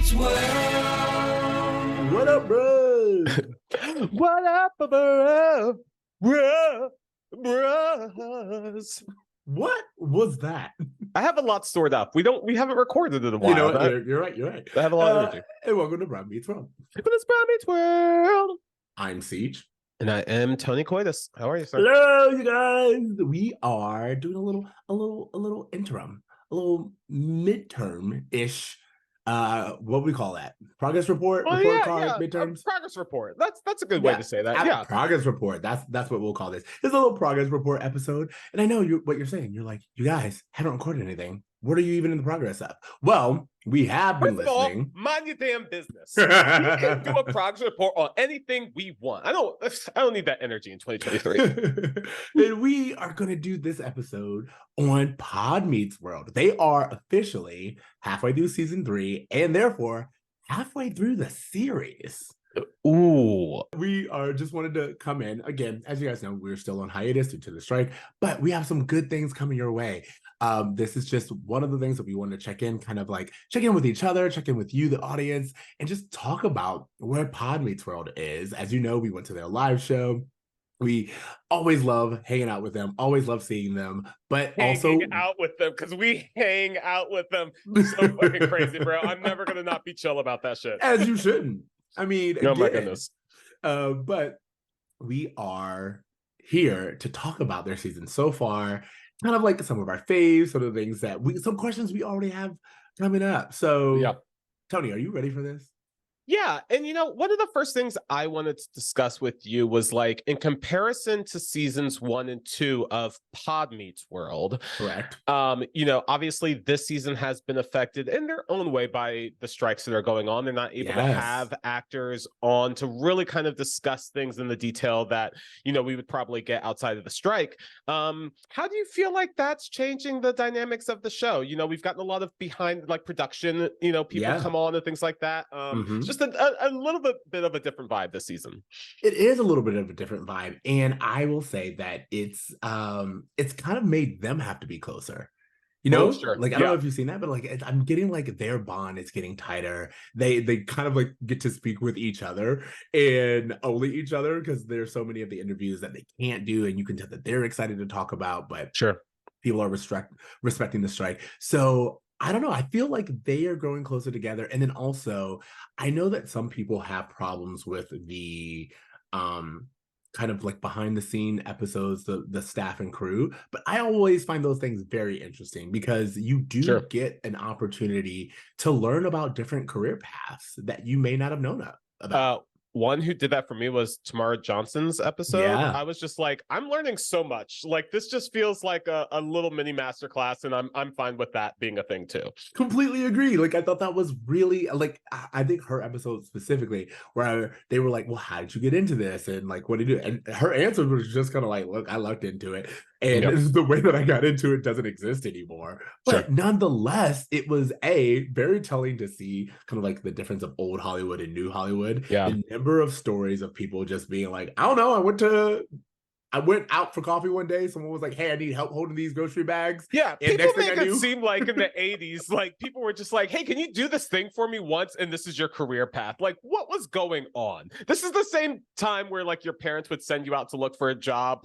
meets world. What up, bro? What up, bro? Bros. What was that? I have a lot stored up. We haven't recorded in a while. You know what? You're right. I have a lot of energy. And welcome to Brown Meets World. It's Brown Meets World. I'm Ceej. And I am Tony Coitus. How are you, sir? Hello, you guys. We are doing a little interim, a little midterm-ish. What we call that? Progress report? Report card, midterms? Progress report. That's a good way to say that. Yeah. Progress report. That's what we'll call this. It's a little progress report episode. And I know what you're saying. You're like, you guys haven't recorded anything. What are you even in the progress of? Well, we have been listening. All, mind your damn business. We can do a progress report on anything we want. I don't need that energy in 2023. And we are going to do this episode on Pod Meets World. They are officially halfway through season 3 and therefore halfway through the series. Ooh. We are just wanted to come in. Again, as you guys know, we're still on hiatus due to the strike, but we have some good things coming your way. This is just one of the things that we want to check in with each other, check in with you, the audience, and just talk about where Pod Meets World is. As you know, we went to their live show. We always love hanging out with them, always love seeing them, but hanging out with them because we hang out with them. So fucking crazy, bro. I'm never gonna not be chill about that shit. As you shouldn't. I mean, oh my goodness. But we are here to talk about their season so far, kind of like some of our faves, some questions we already have coming up. So, yeah, Tony, are you ready for this? Yeah, and one of the first things I wanted to discuss with you was like in comparison to seasons 1 and 2 of Pod Meets World. Correct. Obviously this season has been affected in their own way by the strikes that are going on. They're not able to have actors on to really kind of discuss things in the detail that we would probably get outside of the strike. How do you feel like that's changing the dynamics of the show? We've gotten a lot of behind production, people come on and things like that. Just a little bit of a different vibe this season. It is a little bit of a different vibe, and I will say that it's kind of made them have to be closer. Sure. I don't know if you've seen that, but I'm getting their bond is getting tighter. They kind of get to speak with each other and only each other because there's so many of the interviews that they can't do, and you can tell that they're excited to talk about, but sure, people are respecting the strike. So I don't know. I feel like they are growing closer together. And then also, I know that some people have problems with the kind of behind the scene episodes, the staff and crew. But I always find those things very interesting because you do get an opportunity to learn about different career paths that you may not have known about. One who did that for me was Tamara Johnson's episode. Yeah. I was just like, I'm learning so much. This just feels like a little mini masterclass, and I'm fine with that being a thing too. Completely agree. I thought that was really I think her episode specifically, where they were like, well, how did you get into this? And what did you do? And her answer was just kind of look, I lucked into it. And the way that I got into it doesn't exist anymore. But nonetheless, it was very telling to see kind of the difference of old Hollywood and new Hollywood. Yeah. The number of stories of people just being like, I don't know, I went out for coffee one day. Someone was like, hey, I need help holding these grocery bags. Yeah, and people make it seem like in the 80s, people were just like, hey, can you do this thing for me once? And this is your career path. What was going on? This is the same time where your parents would send you out to look for a job.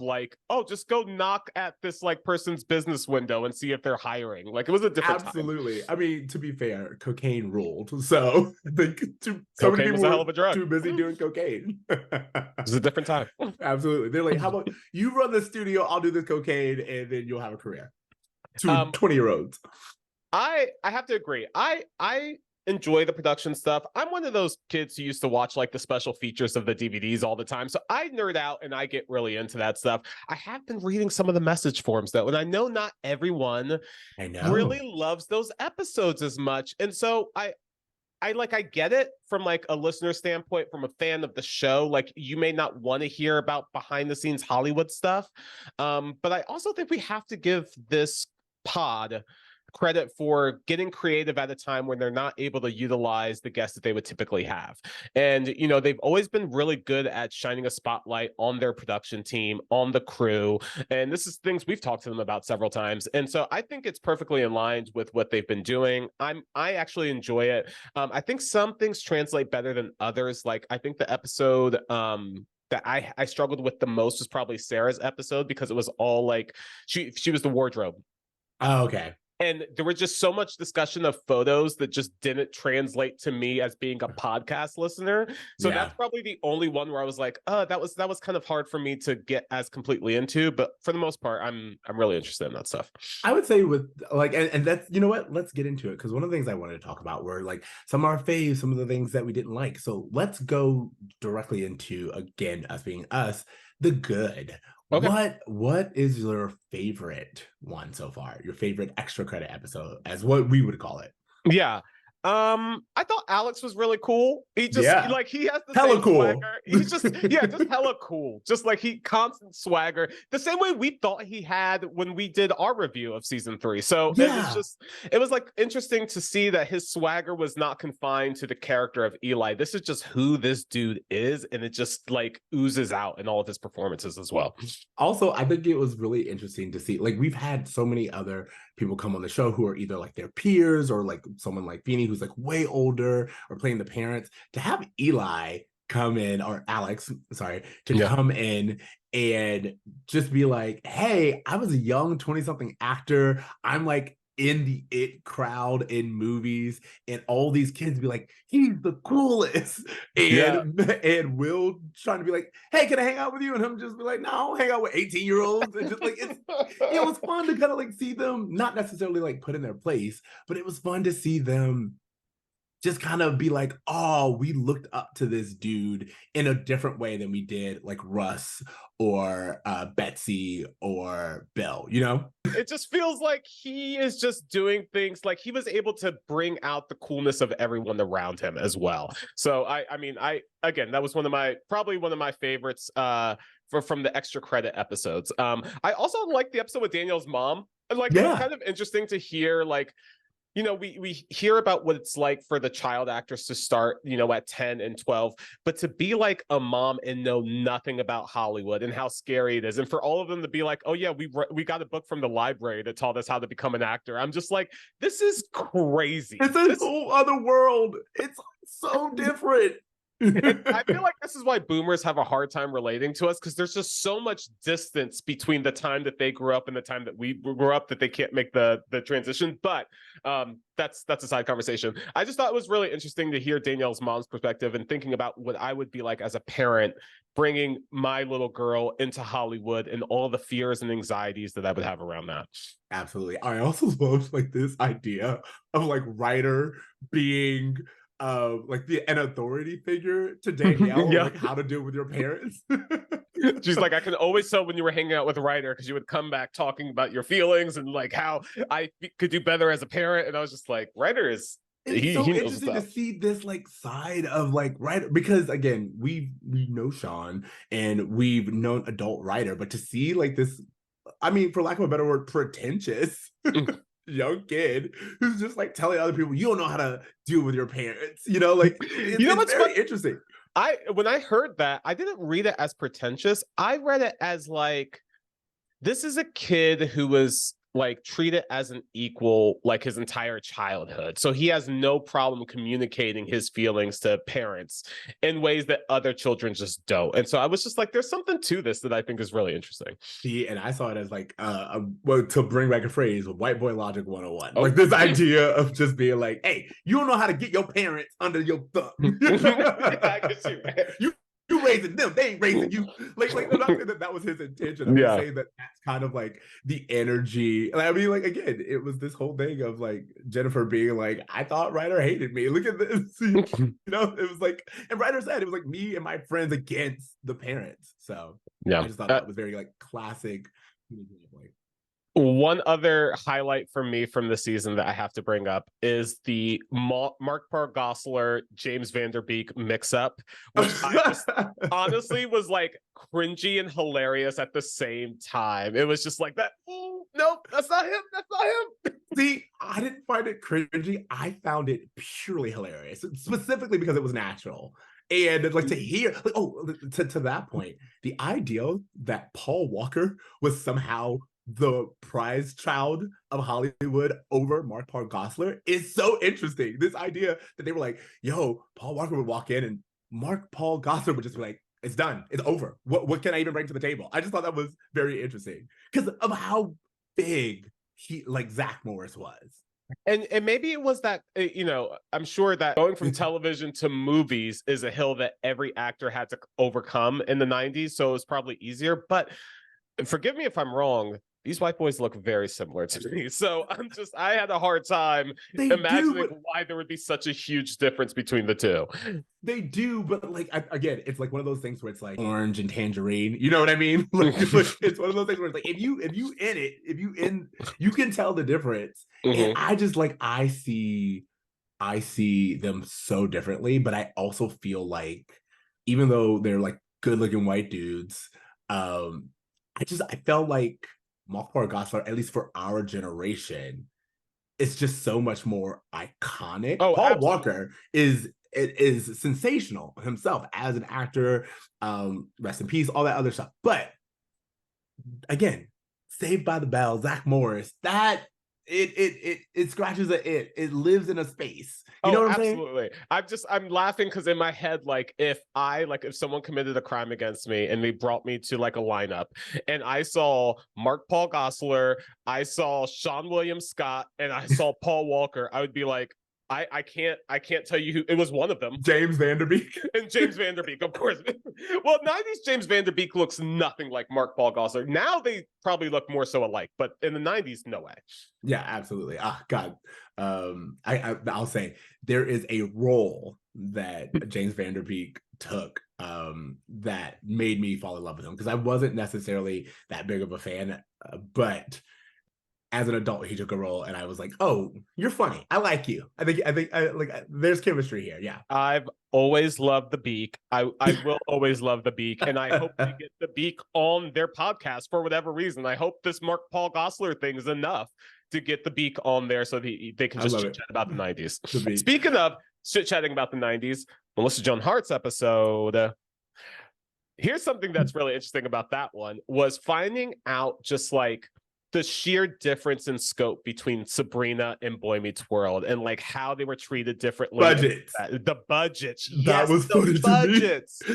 Oh, just go knock at this person's business window and see if they're hiring. It was a different Absolutely. time. I mean, to be fair, cocaine ruled. So I think cocaine was a hell of a drug. Too busy doing cocaine. It was a different time. Absolutely. They're like, how about you run the studio, I'll do this cocaine, and then you'll have a career. 20-year-olds. I have to agree. I enjoy the production stuff. I'm one of those kids who used to watch the special features of the DVDs all the time. So I nerd out and I get really into that stuff. I have been reading some of the message forums though, and I know not everyone really loves those episodes as much. And so I get it from a listener standpoint, from a fan of the show. You may not want to hear about behind the scenes Hollywood stuff. But I also think we have to give this pod credit for getting creative at a time when they're not able to utilize the guests that they would typically have. And, you know, they've always been really good at shining a spotlight on their production team, on the crew. And this is things we've talked to them about several times. And so I think it's perfectly in line with what they've been doing. I actually enjoy it. I think some things translate better than others. Like, I think the episode that I struggled with the most was probably Sarah's episode, because it was all like she was the wardrobe. Oh, okay. And there was just so much discussion of photos that just didn't translate to me as being a podcast listener. So Yeah. that's probably the only one where I was like, that was kind of hard for me to get as completely into. But for the most part, I'm really interested in that stuff. I would say with like, and that's, you know what, let's get into it, because one of the things I wanted to talk about were like some of our faves, some of the things that we didn't like. So let's go directly into, again, us being us, the good. Okay. What is your favorite one so far? Your favorite extra credit episode, as what we would call it? Yeah. I thought Alex was really cool. He just like he has the hella same cool. swagger. He's just just hella cool. Just like he constant swagger. The same way we thought he had when we did our review of season 3. So it was like interesting to see that his swagger was not confined to the character of Eli. This is just who this dude is, and it just like oozes out in all of his performances as well. Also, I think it was really interesting to see, like, we've had so many other people come on the show who are either like their peers or like someone like Feeny who's like way older or playing the parents. To have Eli come in, or Alex, sorry, to come in and just be like, hey, I was a young 20-something actor. I'm like in the it crowd in movies, and all these kids be like, he's the coolest. And Will trying to be like, hey, can I hang out with you? And him just be like, no, hang out with 18-year-olds. And just like, it was fun to kind of like see them not necessarily like put in their place, but it was fun to see them just kind of be like, oh, we looked up to this dude in a different way than we did like Russ or Betsy or Bill, you know? It just feels like he is just doing things like he was able to bring out the coolness of everyone around him as well. So I mean, again, that was probably one of my favorites from the extra credit episodes. I also like the episode with Danielle's mom. Like, it was kind of interesting to hear, like, you know, we hear about what it's like for the child actors to start, you know, at 10 and 12, but to be like a mom and know nothing about Hollywood and how scary it is. And for all of them to be like, oh yeah, we got a book from the library that taught us how to become an actor. I'm just like, this is crazy. It's a whole other world. It's so different. I feel like this is why boomers have a hard time relating to us, because there's just so much distance between the time that they grew up and the time that we grew up that they can't make the transition. But that's a side conversation. I just thought it was really interesting to hear Danielle's mom's perspective and thinking about what I would be like as a parent bringing my little girl into Hollywood and all the fears and anxieties that I would have around that. Absolutely. I also love like this idea of like Ryder being like an authority figure to Danielle, like how to deal with your parents. She's like, I can always tell when you were hanging out with Ryder, because you would come back talking about your feelings and like how I could do better as a parent. And I was just like, Ryder is it's so interesting to see this like side of like Ryder, because again, we know Shawn and we've known adult Ryder, but to see like this, I mean, for lack of a better word, pretentious young kid who's just like telling other people, you don't know how to deal with your parents, you know, like it's very interesting. When I heard that, I didn't read it as pretentious. I read it as like, this is a kid who was like treated as an equal like his entire childhood. So he has no problem communicating his feelings to parents in ways that other children just don't. And so I was just like, there's something to this that I think is really interesting. See, and I saw it as like well, to bring back a phrase, white boy logic 101. Like this idea of just being like, hey, you don't know how to get your parents under your thumb. You raising them, they ain't raising you. Like I'm not saying that was his intention. I'm just saying that that's kind of like the energy. And I mean, like, again, it was this whole thing of like Jennifer being like, I thought Ryder hated me. Look at this. You know, it was like, and Ryder said it was like me and my friends against the parents. So I just thought that was very like classic. One other highlight for me from the season that I have to bring up is the Mark Parr-Gosselaar, James Van Der Beek mix-up, which I just honestly was like cringy and hilarious at the same time. It was just like that. nope, that's not him. That's not him. See, I didn't find it cringy. I found it purely hilarious, specifically because it was natural. And like to hear, like, oh, to that point, the idea that Paul Walker was somehow the prize child of Hollywood over Mark Paul Gosselaar is so interesting. This idea that they were like, yo, Paul Walker would walk in and Mark Paul Gosselaar would just be like, it's done, it's over. What can I even bring to the table? I just thought that was very interesting because of how big Zach Morris was. And maybe it was that, I'm sure that going from television to movies is a hill that every actor had to overcome in the 90s. So it was probably easier. But forgive me if I'm wrong. These white boys look very similar to me. So I had a hard time imagining why there would be such a huge difference between the two. They do, but again, it's like one of those things where it's like orange and tangerine. You know what I mean? It's one of those things where it's like if you you can tell the difference. And I just I see them so differently, but I also feel like even though they're like good looking white dudes, I felt like Mark Paul Gosselaar, at least for our generation, it's just so much more iconic. Oh, Paul absolutely. Walker is sensational himself as an actor. Rest in peace, all that other stuff. But again, Saved by the Bell, Zach Morris, that it scratches it lives in a space. You know what I'm absolutely. saying? I'm laughing because in my head, if someone committed a crime against me and they brought me to a lineup and I saw Mark Paul Gosselaar, I saw Sean William Scott, and I saw Paul Walker, I would be like, I can't tell you who it was. One of them, James Van Der Beek. And James Van Der Beek, of course. Well, 90s James Van Der Beek looks nothing like Mark Paul Gosselaar. Now they probably look more so alike, but in the 90s, no way. Yeah, absolutely. God. I'll say there is a role that James Van Der Beek took that made me fall in love with him because I wasn't necessarily that big of a fan, but as an adult, he took a role, and I was like, "Oh, you're funny. I like you. I think there's chemistry here." Yeah, I've always loved the Beak. I will always love the Beak, and I hope they get the Beak on their podcast for whatever reason. I hope this Mark Paul Gosselaar thing is enough to get the Beak on there so they can just chit chat about the 90s. Speaking of chit chatting about the 90s, Melissa Joan Hart's episode. Here's something that's really interesting about that one was finding out just the sheer difference in scope between Sabrina and Boy Meets World and how they were treated differently. Budgets. The budgets. That was funny to me.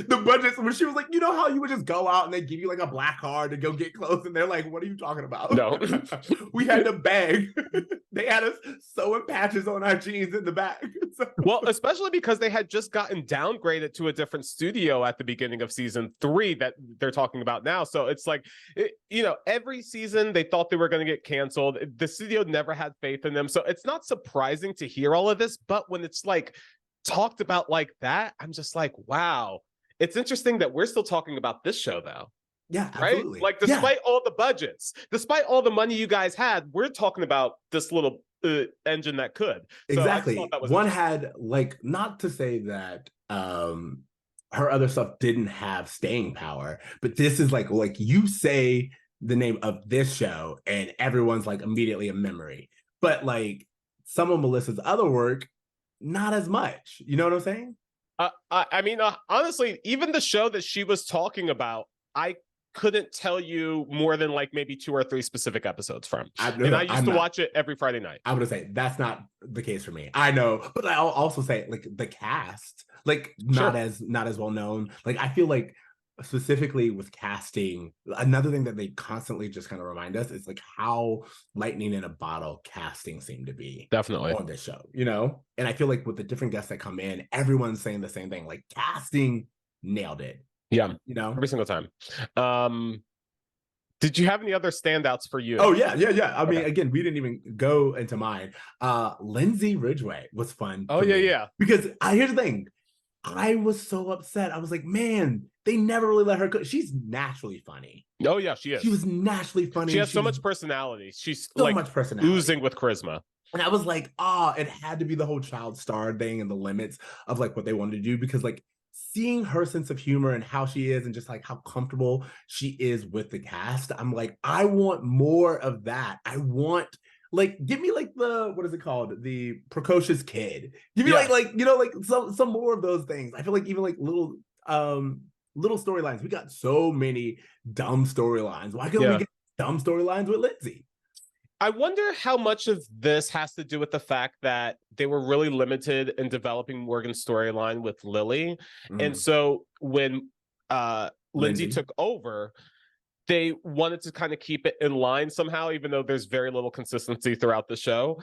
The budgets when she was like, you know how you would just go out and they give you a black card to go get clothes and they're like, what are you talking about? No. We had to beg. They had us sewing patches on our jeans in the back. Well, especially because they had just gotten downgraded to a different studio at the beginning of season 3 that they're talking about now. So it's every season they thought they were going to get canceled. The studio never had faith in them. So it's not surprising to hear all of this, but when it's talked about like that, I'm just like, wow. It's interesting that we're still talking about this show though. Yeah, right. Absolutely. Despite all the budgets, despite all the money you guys had, we're talking about this little engine that could. Exactly. One had not to say that her other stuff didn't have staying power, but this is like you say the name of this show and everyone's immediately a memory. But some of Melissa's other work, not as much. You know what I'm saying? I mean, honestly, even the show that she was talking about, I couldn't tell you more than maybe 2 or 3 specific episodes from. I used to watch it every Friday night. I would say that's not the case for me. I know, but I'll also say the cast, not as well known. I feel specifically with casting, another thing that they constantly just kind of remind us is how lightning in a bottle casting seemed to be definitely on this show, and I feel with the different guests that come in, everyone's saying the same thing, casting nailed it. Yeah, every single time. Did you have any other standouts for you? Oh yeah. I mean, again, we didn't even go into mine. Lindsay Ridgway was fun. Oh yeah. Because here's the thing, I was so upset. I was like, man, they never really let her cook. She's naturally funny. Oh yeah, she is. She was naturally funny. She has so much personality. She's so much personality, oozing with charisma. And I was like, it had to be the whole child star thing and the limits of what they wanted to do, because seeing her sense of humor and how she is and just like how comfortable she is with the cast, I'm like, I want more of that. I want like give me like the what is it called? The precocious kid. Give me Yeah. like like some more of those things. I feel like even like little storylines. We got so many dumb storylines. Why couldn't we Yeah. get dumb storylines with Lindsay? I wonder how much of this has to do with the fact that they were really limited in developing Morgan's storyline with Lily. And so when Lindsay Lindsay. took over, they wanted to kind of keep it in line somehow, even though there's very little consistency throughout the show.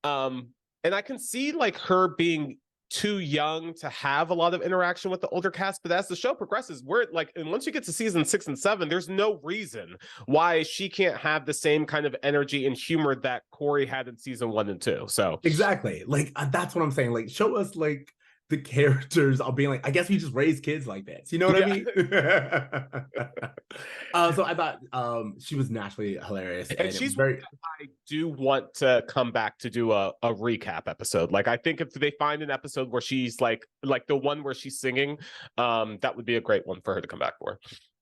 And I can see like her being too young to have a lot of interaction with the older cast, but as the show progresses, we're like, and once you get to season 6 and 7, there's no reason why she can't have the same kind of energy and humor that Cory had in season 1 and 2. So exactly, like that's what I'm saying. Like, show us like the characters all being like, I guess we just raise kids like this. You know what I yeah. mean? So I thought she was naturally hilarious, And and it was she's one very that I do want to come back to do a recap episode. Like I think if they find an episode where she's like the one where she's singing, that would be a great one for her to come back for.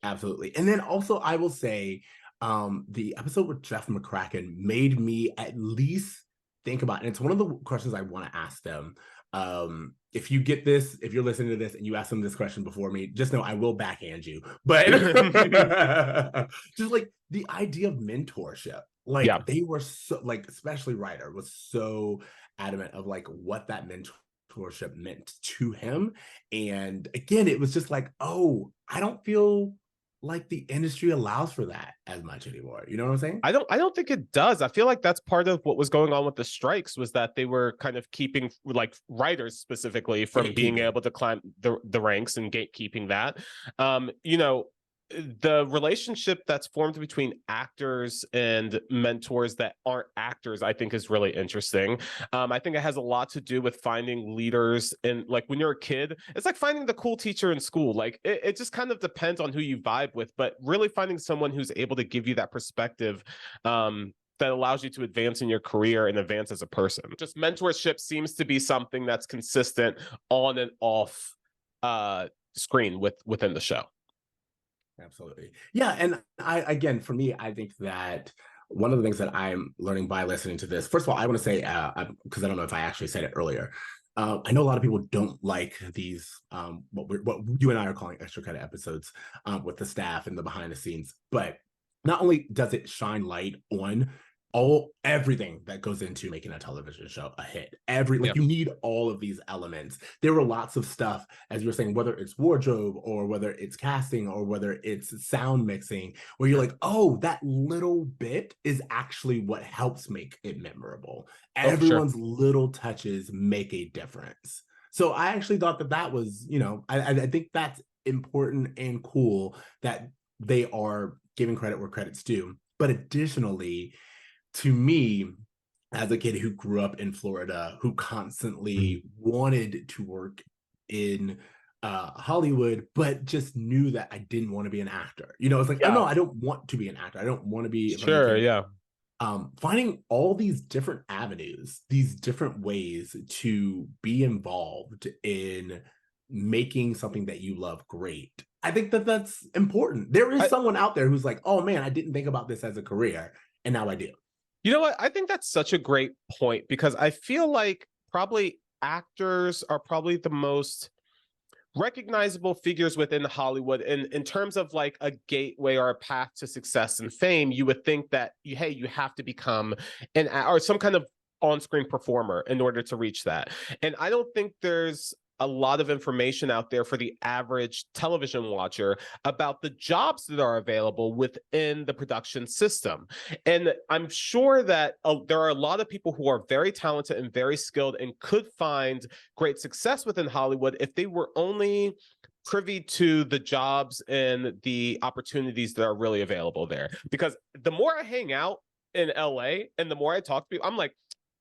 absolutely. And then also I will say, the episode with Jeff McCracken made me at least think about, and it's one of the questions I want to ask them. If you get this, if you're listening to this and you ask them this question before me, just know I will backhand you. But just like the idea of mentorship, like Yeah. they were so like, especially Ryder was so adamant of like what that mentorship meant to him. And again, it was just like, oh, I don't feel like the industry allows for that as much anymore. You know what I'm saying? I don't think it does. I feel like that's part of what was going on with the strikes, was that they were kind of keeping like writers specifically from being Gatekeeping. able to climb the ranks and gatekeeping that. You know, the relationship that's formed between actors and mentors that aren't actors, I think, is really interesting. I think it has a lot to do with finding leaders. And like when you're a kid, it's like finding the cool teacher in school. Like it just kind of depends on who you vibe with, but really finding someone who's able to give you that perspective that allows you to advance in your career and advance as a person. Just mentorship seems to be something that's consistent on and off screen within the show. Absolutely. Yeah. And I, again, for me, I think that one of the things that I'm learning by listening to this, first of all, I want to say, because I don't know if I actually said it earlier, I know a lot of people don't like these, what you and I are calling extra credit episodes with the staff and the behind the scenes, but not only does it shine light on everything that goes into making a television show a hit, you need all of these elements. There were lots of stuff, as you were saying, whether it's wardrobe or whether it's casting or whether it's sound mixing, where you're like, oh, that little bit is actually what helps make it memorable. Oh, for sure. Everyone's little touches make a difference. So I actually thought that was, I think that's important and cool that they are giving credit where credit's due. But additionally, to me, as a kid who grew up in Florida, who constantly wanted to work in Hollywood, but just knew that I didn't want to be an actor. It's like, oh no, I don't want to be an actor. I don't want to be in front of the Sure, camera. yeah. Finding all these different avenues, these different ways to be involved in making something that you love great. I think that that's important. There is someone out there who's like, oh man, I didn't think about this as a career, and now I do. You know what? I think that's such a great point, because I feel like probably actors are probably the most recognizable figures within Hollywood. And in terms of like a gateway or a path to success and fame, you would think that, hey, you have to become or some kind of on-screen performer in order to reach that. And I don't think there's a lot of information out there for the average television watcher about the jobs that are available within the production system. And I'm sure that there are a lot of people who are very talented and very skilled and could find great success within Hollywood if they were only privy to the jobs and the opportunities that are really available there. Because the more I hang out in LA and the more I talk to people, I'm like,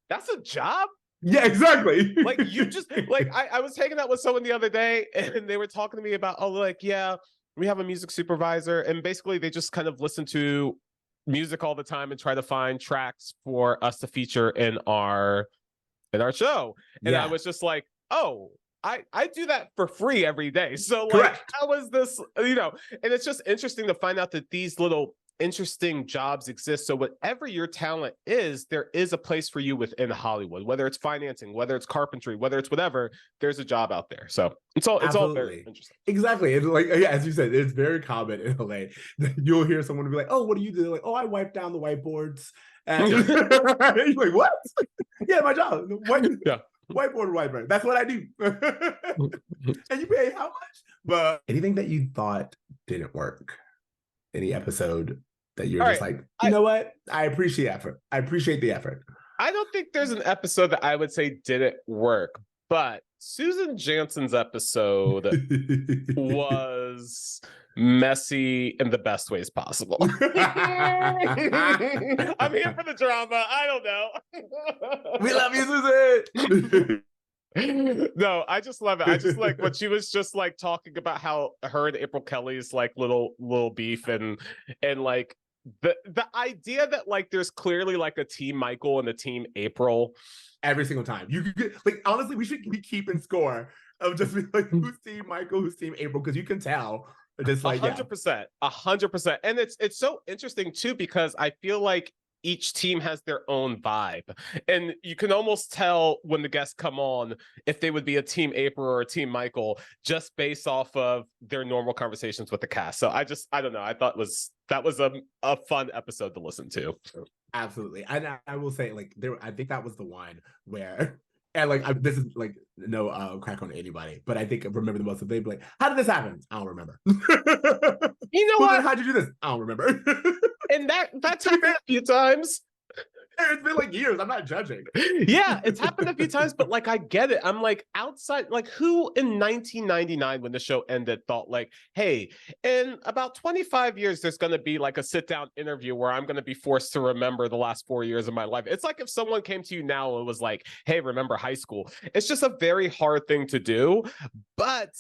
that's a job? Yeah, exactly. Like you just like I was hanging out with someone the other day and they were talking to me about, oh, like, yeah, we have a music supervisor, and basically they just kind of listen to music all the time and try to find tracks for us to feature in our show. And I was just like, oh, I do that for free every day. So like, Correct. how is this, you know, and it's just interesting to find out that these little interesting jobs exist. So whatever your talent is, there is a place for you within Hollywood, whether it's financing, whether it's carpentry, whether it's whatever, there's a job out there. So it's all very Absolutely. interesting. Exactly. And like, yeah, as you said, it's very common in LA. You'll hear someone be like, oh, what do you do? Like, oh, I wipe down the whiteboards. And you're like, what? Yeah, my job. Yeah. Whiteboard wiper. That's what I do. And you pay how much? But anything that you thought didn't work? Any episode that you're All just right. like, you know what? I appreciate effort. I appreciate the effort. I don't think there's an episode that I would say didn't work, but Susan Jansen's episode was messy in the best ways possible. I'm here for the drama. I don't know. We love you, Susan. No, I just love it. I just like when she was just like talking about how her and April Kelly's like little beef and like the idea that like there's clearly like a team Michael and a team April every single time. You could like honestly, we should be keeping score of just like who's team Michael, who's team April, because you can tell. Just like 100%, 100%, and it's so interesting too because I feel like each team has their own vibe, and you can almost tell when the guests come on if they would be a team April or a team Michael just based off of their normal conversations with the cast. So I don't know. I thought that was a fun episode to listen to. Absolutely. And I will say, like, I think that was the one where, and like, this is like no crack on anybody, but I think I remember the most of they'd be like, how did this happen? I don't remember. You know what? How'd you do this? I don't remember. And that's happened a few times. It's been like years. I'm not judging. Yeah, it's happened a few times, but like I get it. I'm like outside, like who in 1999 when the show ended thought like, hey, in about 25 years, there's going to be like a sit down interview where I'm going to be forced to remember the last 4 years of my life. It's like if someone came to you now and was like, hey, remember high school. It's just a very hard thing to do. But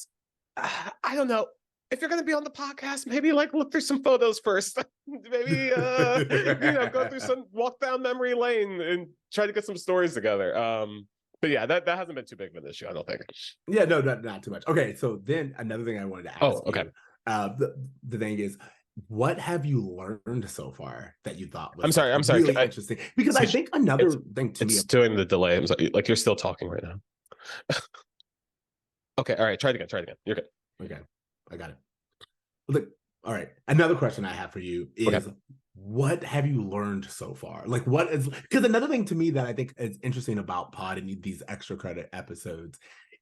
I don't know. If you're going to be on the podcast, maybe like look through some photos first. Maybe go through walk down memory lane and try to get some stories together. But yeah, that hasn't been too big of an issue, I don't think. Yeah, no, not too much. Okay, so then another thing I wanted to ask. Oh, okay. The thing is, what have you learned so far that you thought was I'm sorry, really interesting? Because I think another thing to me, it's doing the delay. I'm sorry, like you're still talking right now. Okay, all right, try it again. You're good. Okay, I got it. Look, all right. Another question I have for you is, what have you learned so far? Like, what is, because another thing to me that I think is interesting about Pod and these extra credit episodes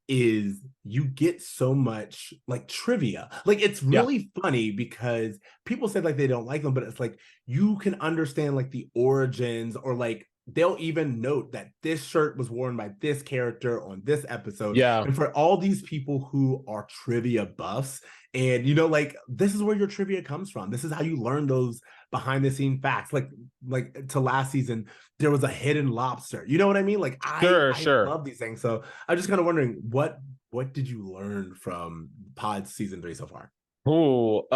is you get so much like trivia. Like, it's really funny because people say like they don't like them, but it's like you can understand like the origins, or like they'll even note that this shirt was worn by this character on this episode. Yeah. And for all these people who are trivia buffs, and you know, like this is where your trivia comes from. This is how you learn those behind the scene facts. Like to last season, there was a hidden lobster. You know what I mean? Like I love these things. So I'm just kind of wondering what did you learn from Pod season 3 so far? Oh,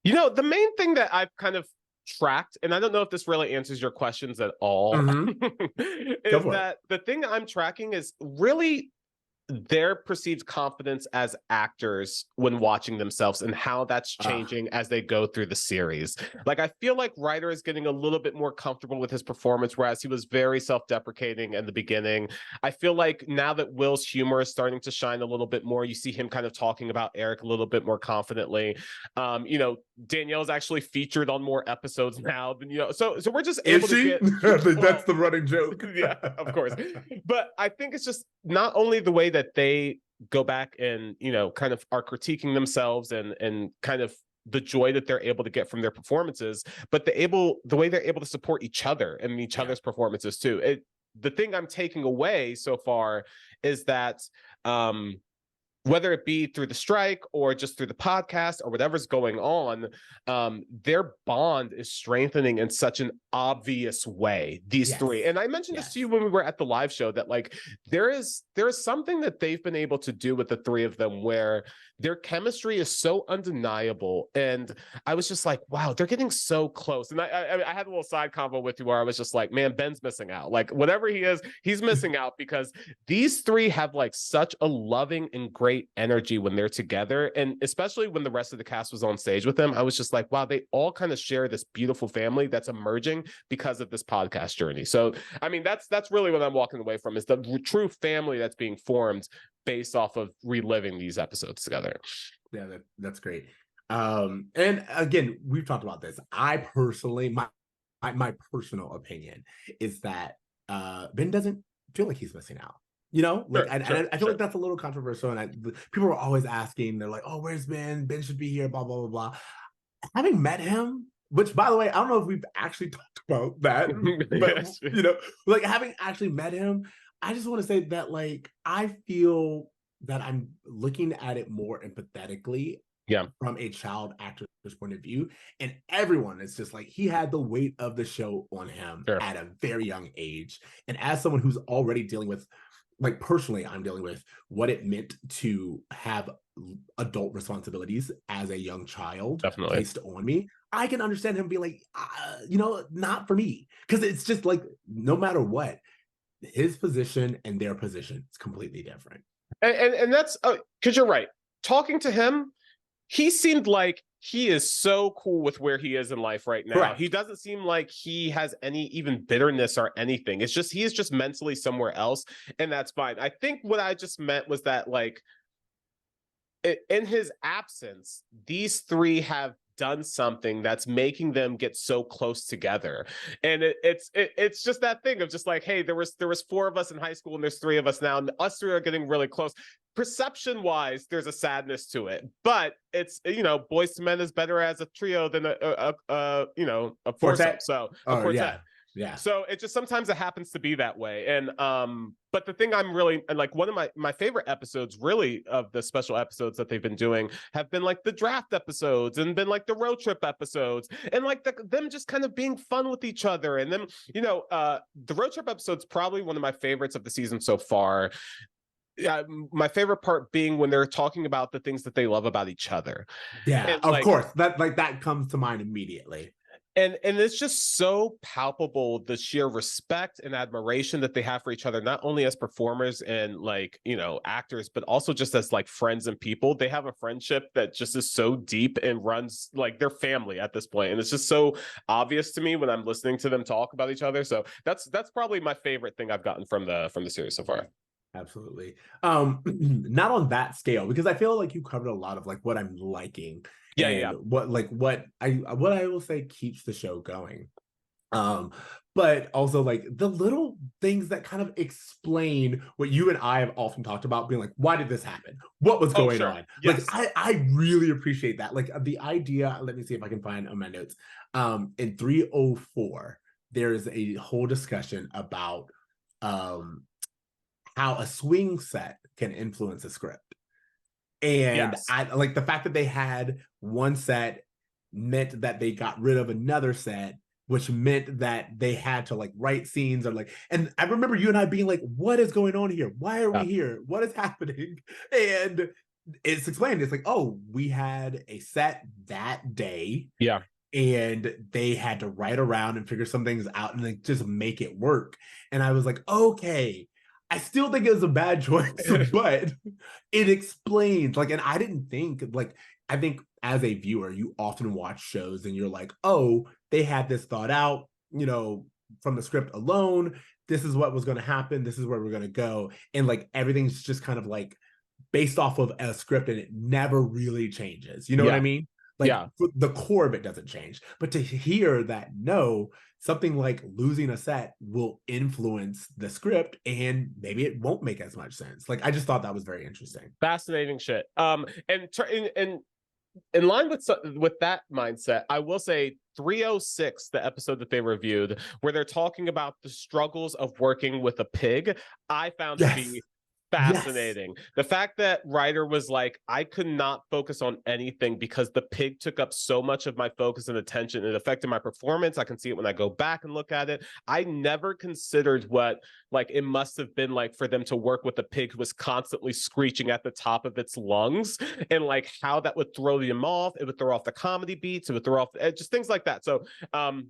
the main thing that I've kind of tracked, and I don't know if this really answers your questions at all, is that the thing I'm tracking is really their perceived confidence as actors when watching themselves and how that's changing as they go through the series. Like, I feel like Ryder is getting a little bit more comfortable with his performance, whereas he was very self-deprecating in the beginning. I feel like now that Will's humor is starting to shine a little bit more, you see him kind of talking about Eric a little bit more confidently. Danielle's actually featured on more episodes now than, so we're just able to get... That's the running joke. Yeah, of course. But I think it's just not only the way that they go back and kind of are critiquing themselves and kind of the joy that they're able to get from their performances, but the way they're able to support each other and each other's performances too. The thing I'm taking away so far is that whether it be through the strike or just through the podcast or whatever's going on, their bond is strengthening in such an obvious way, these Yes. three. And I mentioned this to you Yes. when we were at the live show, that like there is something that they've been able to do with the three of them where their chemistry is so undeniable. And I was just like, wow, they're getting so close. And I had a little side convo with you where I was just like, man, Ben's missing out. Like whatever he is, he's missing out, because these three have like such a loving and great energy when they're together. And especially when the rest of the cast was on stage with them, I was just like, wow, they all kind of share this beautiful family that's emerging because of this podcast journey. So I mean, that's really what I'm walking away from, is the true family that's being formed based off of reliving these episodes together. Yeah, that's great. And again, we've talked about this. I personally, my personal opinion is that Ben doesn't feel like he's missing out. You know, like I feel like that's a little controversial, and people are always asking. They're like, "Oh, where's Ben? Ben should be here." Blah blah blah blah. Having met him, which by the way, I don't know if we've actually talked about that, but Yes. you know, like having actually met him, I just want to say that like I feel that I'm looking at it more empathetically, Yeah, from a child actor's point of view, and everyone is just like, he had the weight of the show on him sure. at a very young age, and as someone who's already dealing with, like personally, I'm dealing with what it meant to have adult responsibilities as a young child Definitely. placed on me. I can understand him being like, you know, not for me, because it's just like no matter what, his position and their position is completely different. And that's because you're right. Talking to him, he seemed like he is so cool with where he is in life right now. Correct. He doesn't seem like he has any even bitterness or anything. It's just he is just mentally somewhere else, and that's fine. I think what I just meant was that like in his absence, these three have done something that's making them get so close together. And it's just that thing of just like, hey, there was four of us in high school and there's three of us now, and us three are getting really close. Perception wise, there's a sadness to it, but it's, you know, Boys to Men is better as a trio than a you know, a foursome. So a quartet. Yeah. So it just sometimes it happens to be that way. And but the thing I'm really like, one of my favorite episodes really of the special episodes that they've been doing have been like the draft episodes, and been like the road trip episodes, and like them just kind of being fun with each other. And then, you know, the road trip episode's probably one of my favorites of the season so far. My favorite part being when they're talking about the things that they love about each other. Yeah, And of like, course. That comes to mind immediately. and it's just so palpable, the sheer respect and admiration that they have for each other, not only as performers and like, you know, actors, but also just as like friends and people. They have a friendship that just is so deep and runs like their family at this point, and it's just so obvious to me when I'm listening to them talk about each other. So that's probably my favorite thing I've gotten from the series so far. Absolutely. Not on that scale, because I feel like you covered a lot of like what I'm liking, and what I will say keeps the show going. But also like the little things that kind of explain what you and I have often talked about, being like, why did this happen? What was going on? Yes. Like I really appreciate that. Like the idea, let me see if I can find on my notes. In 304, there's a whole discussion about how a swing set can influence a script. And I like the fact that they had one set meant that they got rid of another set, which meant that they had to like write scenes, or like, and I remember you and I being like, what is going on here? Why are we here? What is happening? And it's explained. It's like, oh, we had a set that day. Yeah. And they had to write around and figure some things out and like just make it work. And I was like, okay, I still think it was a bad choice, but it explains, like, and I didn't think, like, I think as a viewer, you often watch shows and you're like, oh, they had this thought out, you know, from the script alone. This is what was going to happen. This is where we're going to go. And like, everything's just kind of like based off of a script, and it never really changes. You know what I mean? Like the core of it doesn't change, but to hear that, no, something like losing a set will influence the script and maybe it won't make as much sense. Like, I just thought that was very interesting. Fascinating shit. And in line with that mindset, I will say 306, the episode that they reviewed, where they're talking about the struggles of working with a pig, I found to be fascinating. The fact that Ryder was like, I could not focus on anything because the pig took up so much of my focus and attention. It affected my performance. I can see it when I go back and look at it. I never considered what like it must have been like for them to work with a pig who was constantly screeching at the top of its lungs, and like how that would throw them off. It would throw off the comedy beats. It would throw off just things like that. So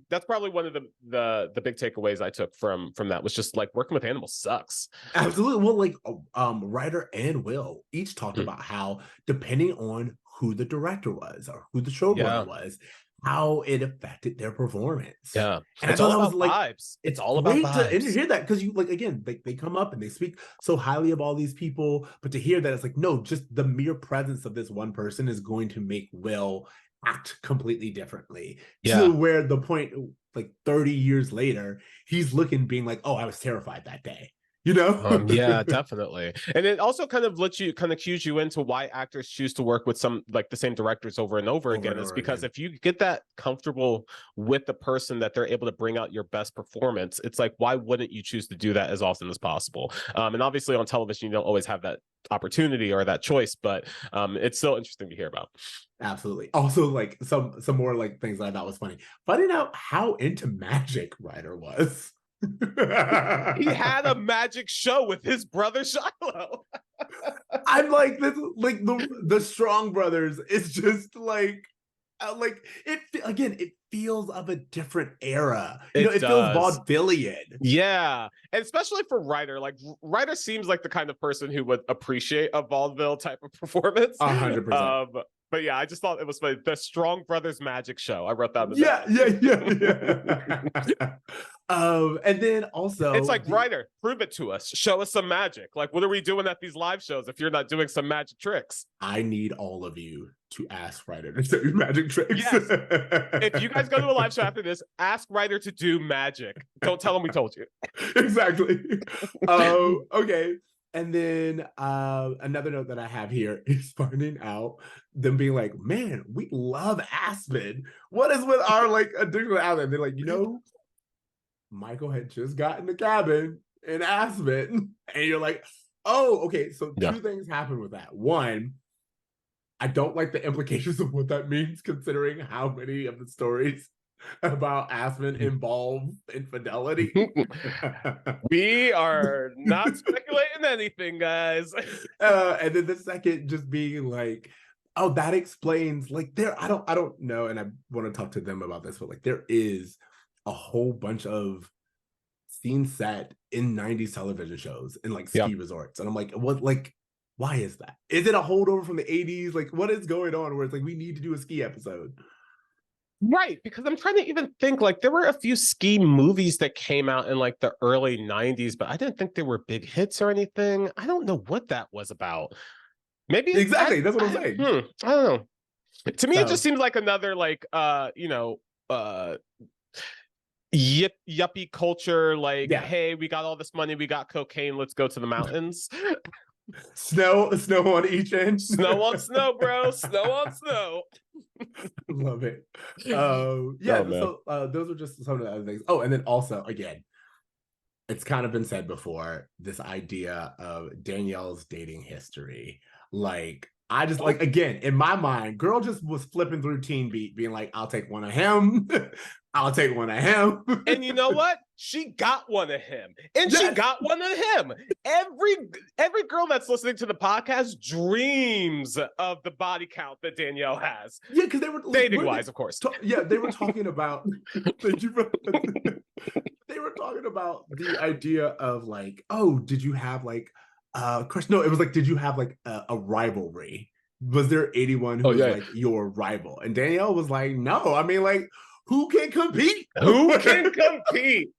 that's probably one of the big takeaways I took from that, was just like working with animals sucks. Absolutely. Well, like Ryder and Will each talked about how, depending on who the director was or who the showrunner was, how it affected their performance. Yeah. And it's I thought all that about was like vibes. it's all about great vibes. to hear that, because you like, again, they come up and they speak so highly of all these people, but to hear that it's like, no, just the mere presence of this one person is going to make Will act completely differently. To where the point, like 30 years later, he's looking, being like, oh, I was terrified that day. You know? Yeah, definitely. And it also kind of cues you into why actors choose to work with some like the same directors over and over again. Is because if you get that comfortable with the person that they're able to bring out your best performance, it's like, why wouldn't you choose to do that as often as possible? And obviously on television, you don't always have that opportunity or that choice, but it's still interesting to hear about. Absolutely. Also, like some more like things I thought was funny. Finding out how into magic Ryder was. He had a magic show with his brother Shiloh. I'm like, this, like the Strong Brothers is just like it again. It feels of a different era. You know, it feels vaudevillian. Yeah, and especially for Ryder. Like Ryder seems like the kind of person who would appreciate a vaudeville type of performance. 100%. But yeah, I just thought it was funny. The Strong Brothers magic show. I wrote that. Yeah. And then also, it's like, Ryder, prove it to us. Show us some magic. Like, what are we doing at these live shows if you're not doing some magic tricks? I need all of you to ask Ryder to do magic tricks. Yes. If you guys go to a live show after this, ask Ryder to do magic. Don't tell him we told you. Exactly. Okay. And then another note that I have here is finding out them being like, man, we love Aspen. What is with our like addiction to Aspen? And they're like, you know, Michael had just got in the cabin in Aspen. And you're like, oh, okay. So two things happen with that. One, I don't like the implications of what that means, considering how many of the stories about Aspen involve infidelity. We are not speculating anything, guys. And then the second, just being like, oh, that explains, like, I don't know, and I want to talk to them about this, but like there is a whole bunch of scenes set in 90s television shows in like ski resorts. And I'm like, what, like, why is that? Is it a holdover from the 80s? Like, what is going on where it's like, we need to do a ski episode? Right, because I'm trying to even think, like, there were a few ski movies that came out in like the early 90s, but I didn't think they were big hits or anything. I don't know what that was about. Maybe exactly, that's what I'm saying. I don't know. To me, it just seems like another like yuppie culture, like, hey, we got all this money, we got cocaine, let's go to the mountains. Snow on each end. Snow on snow, bro. Snow on snow. Love it. So those are just some of the other things. Oh, and then also, again, it's kind of been said before, this idea of Danielle's dating history. Like, I just like, again, in my mind, girl just was flipping through Teen Beat, being like, I'll take one of him. I'll take one of him. And you know what? She got one of him. And she got one of him. Every girl that's listening to the podcast dreams of the body count that Danielle has. Yeah, because they were dating wise, of course. They were talking about thank you for they were talking about the idea of like, oh, did you have like crush? No, it was like, did you have like a rivalry? Was there anyone who was like your rival? And Danielle was like, no. I mean, like, who can compete? Who can compete?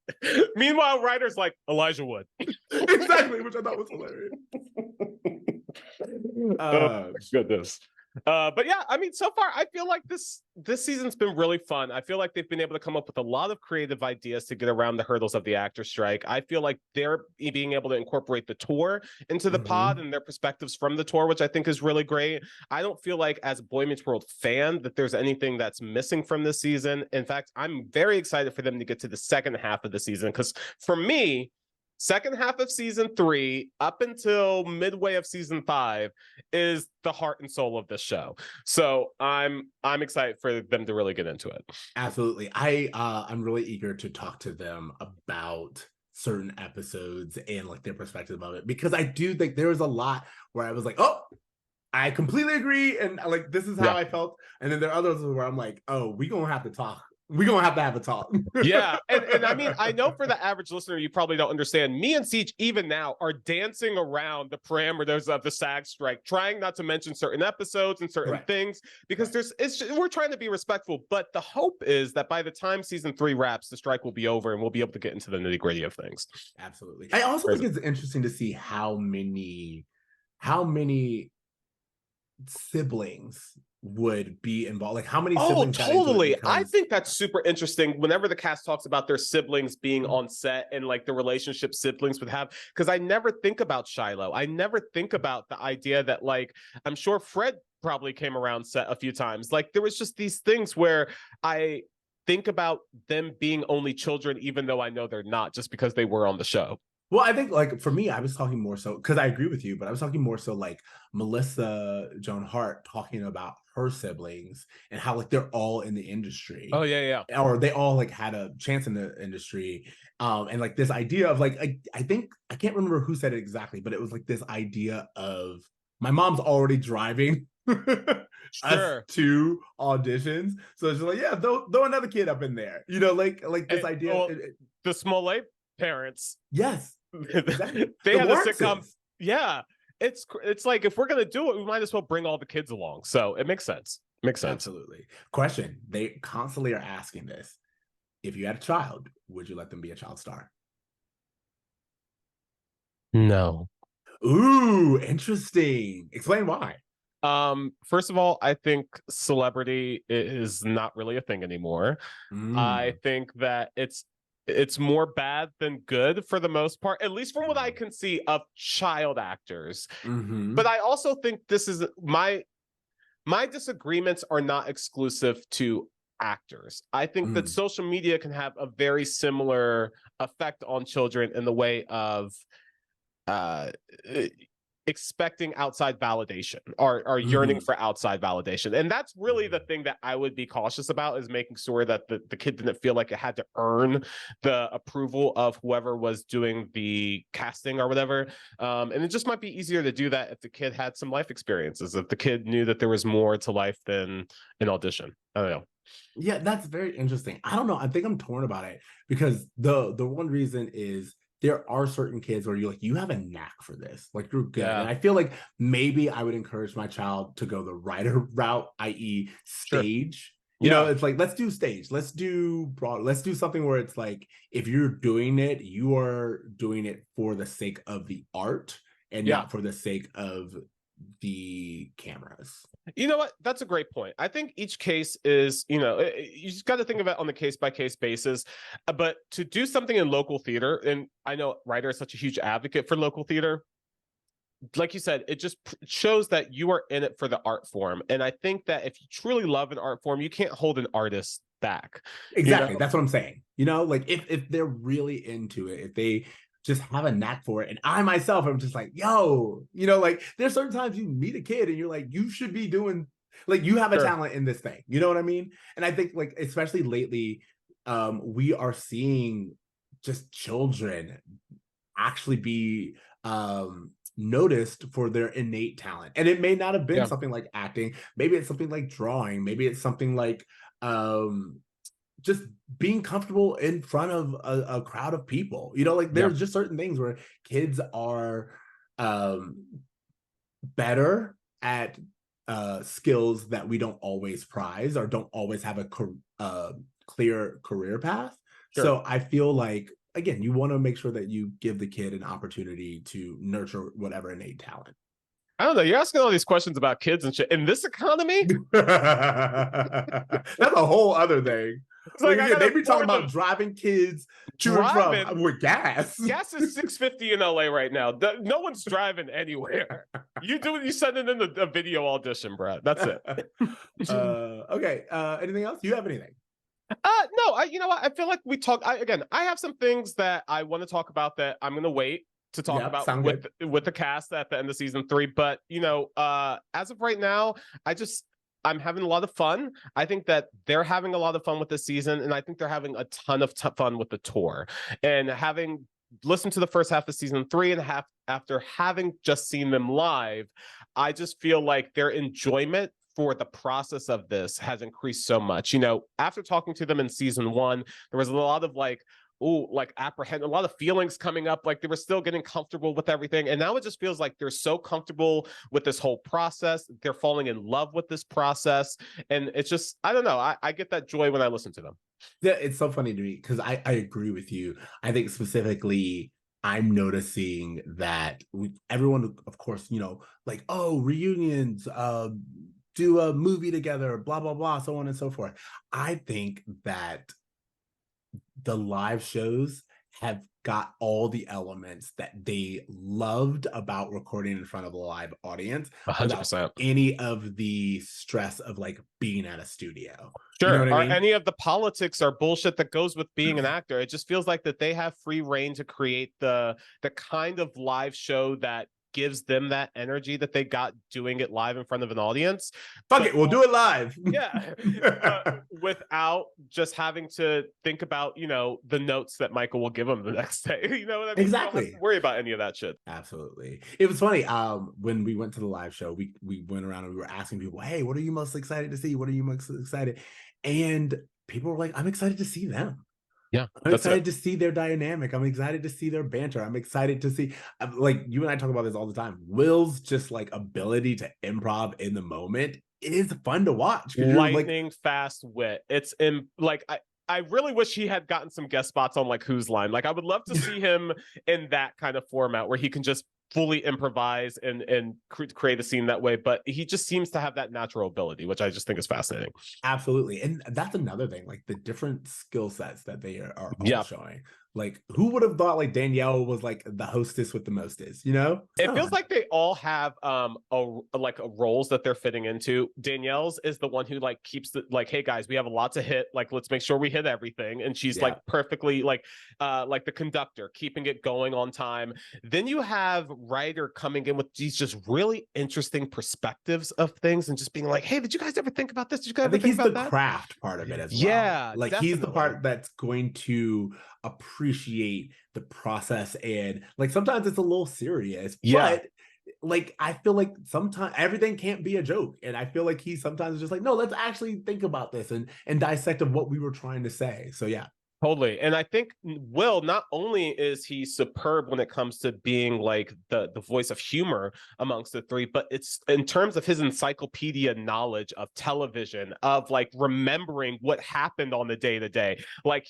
Meanwhile, Ryder's like, Elijah Wood. Exactly, which I thought was hilarious. Oh, goodness. But yeah, I mean, so far I feel like this season's been really fun. I feel like they've been able to come up with a lot of creative ideas to get around the hurdles of the actor strike. I feel like they're being able to incorporate the tour into the pod and their perspectives from the tour, which I think is really great. I don't feel like, as a Boy Meets World fan, that there's anything that's missing from this season. In fact, I'm very excited for them to get to the second half of the season, because for me, second half of season 3 up until midway of season 5 is the heart and soul of this show. So I'm excited for them to really get into it. Absolutely. I'm really eager to talk to them about certain episodes and like their perspective of it, because I do think there was a lot where I was like, oh, I completely agree, and like this is how I felt. And then there are others where I'm like, oh, we gonna have to talk. We gonna have to have a talk. Yeah, and I mean, I know for the average listener, you probably don't understand. Me and Ceej, even now, are dancing around the parameters of the SAG strike, trying not to mention certain episodes and certain things, because we're trying to be respectful. But the hope is that by the time season 3 wraps, the strike will be over and we'll be able to get into the nitty gritty of things. Absolutely. I also think it's interesting to see how many siblings would be involved, like how many siblings. Totally. I think that's super interesting whenever the cast talks about their siblings being on set and like the relationship siblings would have, because I never think about Shiloh. I never think about the idea that, like, I'm sure Fred probably came around set a few times. Like, there was just these things where I think about them being only children, even though I know they're not, just because they were on the show. Well, I think like for me, I was talking more so because I agree with you, but I was talking more so like Melissa Joan Hart talking about her siblings and how like they're all in the industry. Oh yeah, or they all like had a chance in the industry, and like this idea of like I think I can't remember who said it exactly, but it was like this idea of my mom's already driving us to auditions, so it's just like, yeah, throw another kid up in there, you know, like this idea. Well, the Smollett parents, yes. Exactly. They had a sitcom. Yeah, it's like, if we're gonna do it, we might as well bring all the kids along. So it makes sense. Absolutely. Question: they constantly are asking this. If you had a child, would you let them be a child star? No. Ooh, interesting. Explain why. First of all, I think celebrity is not really a thing anymore. I think that it's more bad than good for the most part, at least from what I can see of child actors. But I also think this is my disagreements are not exclusive to actors. I think that social media can have a very similar effect on children in the way of expecting outside validation or yearning for outside validation. And that's really the thing that I would be cautious about, is making sure that the kid didn't feel like it had to earn the approval of whoever was doing the casting or whatever. And it just might be easier to do that if the kid had some life experiences, if the kid knew that there was more to life than an audition. I don't know. Yeah, that's very interesting. I don't know. I think I'm torn about it, because the one reason is there are certain kids where you're like, you have a knack for this, like you're good. And I feel like maybe I would encourage my child to go the writer route, i.e. stage. You know, it's like, let's do stage, let's do broad, let's do something where it's like, if you're doing it, you are doing it for the sake of the art and not for the sake of the cameras. You know what? That's a great point. I think each case is, you know, you just got to think of it on the case-by-case basis. But to do something in local theater, and I know Ryder is such a huge advocate for local theater, like you said, it just shows that you are in it for the art form. And I think that if you truly love an art form, you can't hold an artist back. Exactly. You know? That's what I'm saying. You know, like if they're really into it, if they just have a knack for it. And I myself, I'm just like, yo, you know, like there's certain times you meet a kid and you're like, you should be doing, like, you have a talent in this thing. You know what I mean? And I think like, especially lately, we are seeing just children actually be noticed for their innate talent. And it may not have been something like acting. Maybe it's something like drawing. Maybe it's something like just being comfortable in front of a crowd of people. You know, like there's just certain things where kids are better at skills that we don't always prize or don't always have a clear career path. So I feel like, again, you want to make sure that you give the kid an opportunity to nurture whatever innate talent. I don't know. You're asking all these questions about kids and shit in this economy. That's a whole other thing. It's like, they be talking about driving kids to and from with gas. Gas is $6.50 in LA right now. No one's driving anywhere. You send it in a video audition, Brad. That's it. Okay. Anything else? You have anything? No, you know what? I feel like we talk. I have some things that I want to talk about that I'm going to wait to talk Yep, about sound good. with the cast at the end of season 3. But as of right now, I'm having a lot of fun. I think that they're having a lot of fun with this season, and I think they're having a ton of fun with the tour. And having listened to the first half of season 3 and a half after having just seen them live, I just feel like their enjoyment for the process of this has increased so much. After talking to them in season 1, there was a lot of apprehend, a lot of feelings coming up, like they were still getting comfortable with everything. And now it just feels like they're so comfortable with this whole process. They're falling in love with this process. And it's just, I don't know. I get that joy when I listen to them. Yeah, it's so funny to me because I agree with you. I think specifically, I'm noticing that everyone, of course, like, oh, reunions, do a movie together, blah, blah, blah, so on and so forth. I think that the live shows have got all the elements that they loved about recording in front of a live audience without 100%. any of the stress of like being at a studio. You know Sure. what I Or mean? any of the politics or bullshit that goes with being an actor. It just feels like that they have free reign to create the kind of live show that gives them that energy that they got doing it live in front of an audience. Fuck it, we'll do it live. Yeah. Without just having to think about, the notes that Michael will give them the next day. You know what I mean? Exactly. You don't have to worry about any of that shit. Absolutely. It was funny. When we went to the live show, we went around and we were asking people, hey, what are you most excited to see? What are you most excited? And people were like, I'm excited to see them. Yeah, I'm excited to see their dynamic. I'm excited to see their banter. I'm excited to see, like, you and I talk about this all the time. Will's just like ability to improv in the moment is fun to watch. Lightning fast wit. It's in like I really wish he had gotten some guest spots on like Who's Line. Like I would love to see him in that kind of format where he can just fully improvise and create a scene that way. But he just seems to have that natural ability, which I just think is fascinating. Absolutely. And that's another thing, like the different skill sets that they are all Yep. showing. Like, who would have thought like Danielle was like the hostess with the mostest, you know? It feels like they all have roles that they're fitting into. Danielle's is the one who like keeps the like, hey guys, we have a lot to hit. Like, let's make sure we hit everything. And she's like perfectly like the conductor, keeping it going on time. Then you have Ryder coming in with these just really interesting perspectives of things and just being like, hey, did you guys ever think about this? Did you guys ever think about that? He's the craft part of it as well. Yeah, like definitely. He's the part that's going to appreciate the process, and like sometimes it's a little serious, but like I feel like sometimes everything can't be a joke, and I feel like he sometimes is just like, no, let's actually think about this and dissect of what we were trying to say. So yeah. Totally. And I think Will, not only is he superb when it comes to being like the voice of humor amongst the three, but it's in terms of his encyclopedia knowledge of television, of like remembering what happened on the day to day. Like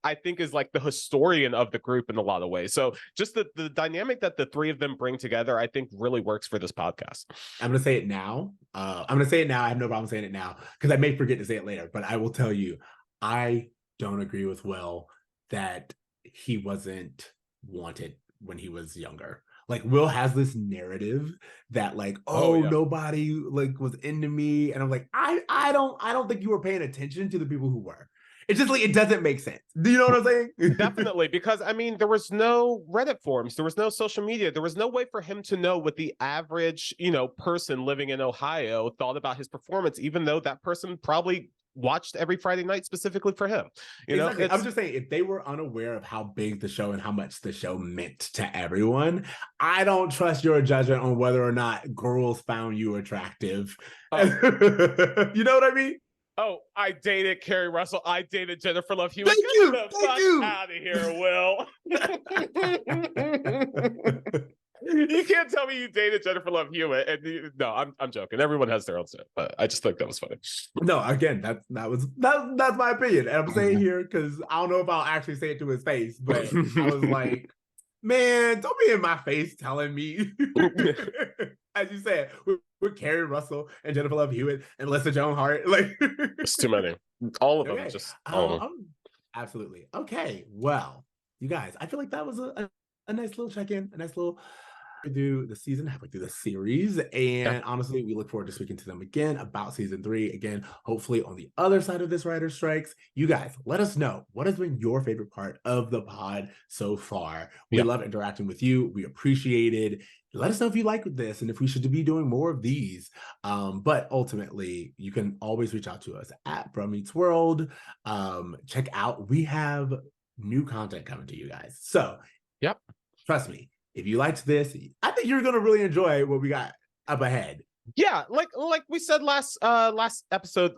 I think is like the historian of the group in a lot of ways. So just the dynamic that the three of them bring together, I think really works for this podcast. I'm going to say it now. I have no problem saying it now because I may forget to say it later, but I will tell you, I don't agree with Will that he wasn't wanted when he was younger. Like Will has this narrative that like, nobody like was into me, and I'm like, I don't think you were paying attention to the people who were. It's just like it doesn't make sense. Do you know what I'm saying? Definitely, because I mean, there was no Reddit forums, there was no social media, there was no way for him to know what the average, person living in Ohio thought about his performance, even though that person probably watched every Friday night specifically for him. Exactly. I'm just saying, if they were unaware of how big the show and how much the show meant to everyone, I don't trust your judgment on whether or not girls found you attractive. You know what I mean? Oh, I dated Carrie Russell. I dated Jennifer Love Hewitt. Get the fuck out of here, Will. You can't tell me you dated Jennifer Love Hewitt. And no, I'm joking. Everyone has their own stuff, but I just think that was funny. No, again, that's my opinion. And I'm saying here because I don't know if I'll actually say it to his face, but I was like, man, don't be in my face telling me. As you said, with Carrie Russell and Jennifer Love Hewitt and Lisa Joan Hart, like it's too many. All of them, just all of them. Absolutely. Okay, well, you guys, I feel like that was a nice little check-in, a nice little through the season, halfway through the series. Yeah. And honestly, we look forward to speaking to them again about season 3. Again, hopefully on the other side of this writer strikes. You guys, let us know what has been your favorite part of the pod so far. We Yeah. love interacting with you. We appreciate it. Let us know if you like this and if we should be doing more of these. But ultimately, you can always reach out to us at Bromance World. Check out, we have new content coming to you guys. So, yep. Trust me, if you liked this, I think you're gonna really enjoy what we got up ahead. Yeah, like we said last episode,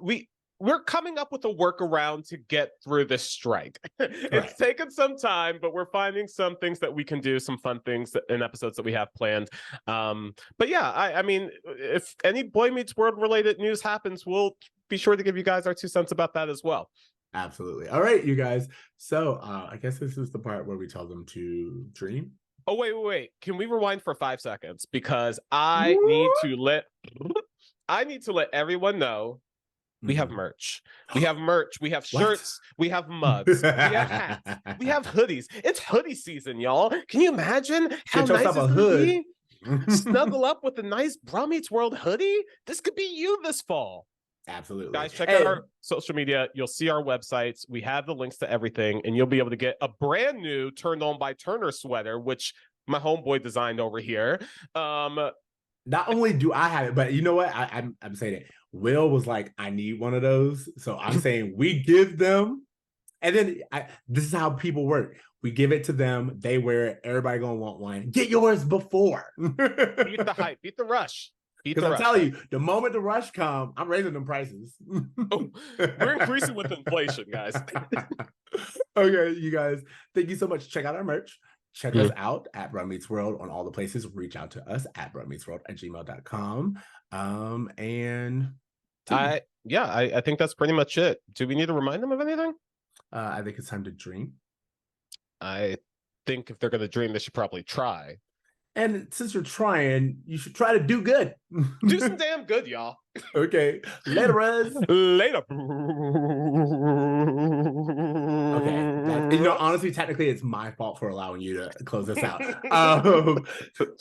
we're coming up with a workaround to get through this strike. It's taken some time, but we're finding some things that we can do, some fun things in episodes that we have planned. But yeah, I mean, if any Boy Meets World related news happens, we'll be sure to give you guys our 2 cents about that as well. Absolutely. All right, you guys. So I guess this is the part where we tell them to dream. Oh, wait. Can we rewind for 5 seconds? Because I need to let everyone know we have merch. We have merch. We have shirts. We have mugs. We have hats. We have hoodies. It's hoodie season, y'all. Can you imagine how nice it's gonna be? Snuggle up with a nice Bromance World hoodie. This could be you this fall. Absolutely. Guys, check out our social media. You'll see our websites. We have the links to everything, and you'll be able to get a brand new Turned On by Turner sweater, which my homeboy designed over here. Not only do I have it, but you know what? I'm saying it. Will was like, I need one of those. So I'm saying we give them, and then this is how people work. We give it to them. They wear it. Everybody gonna want one. Get yours before. Beat the hype. Beat the rush. Because I'm telling you, the moment the rush comes, I'm raising them prices. We're increasing with inflation, guys. Okay, you guys, thank you so much. Check out our merch. Check us out at Bromance World on all the places. Reach out to us at bromaceworld@gmail.com. I think that's pretty much it. Do we need to remind them of anything? I think it's time to dream. I think if they're going to dream, they should probably try. And since you're trying, you should try to do good. Do some damn good, y'all. Okay. Later, Rez. Later. Okay. Honestly, technically, it's my fault for allowing you to close this out.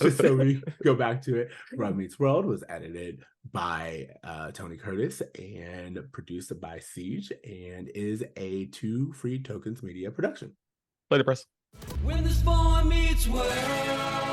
Just so we go back to it. Bromance World was edited by Tony Curtis and produced by Ceej and is a 2 Free Tokens Media production. Later, press. When this boy meets world.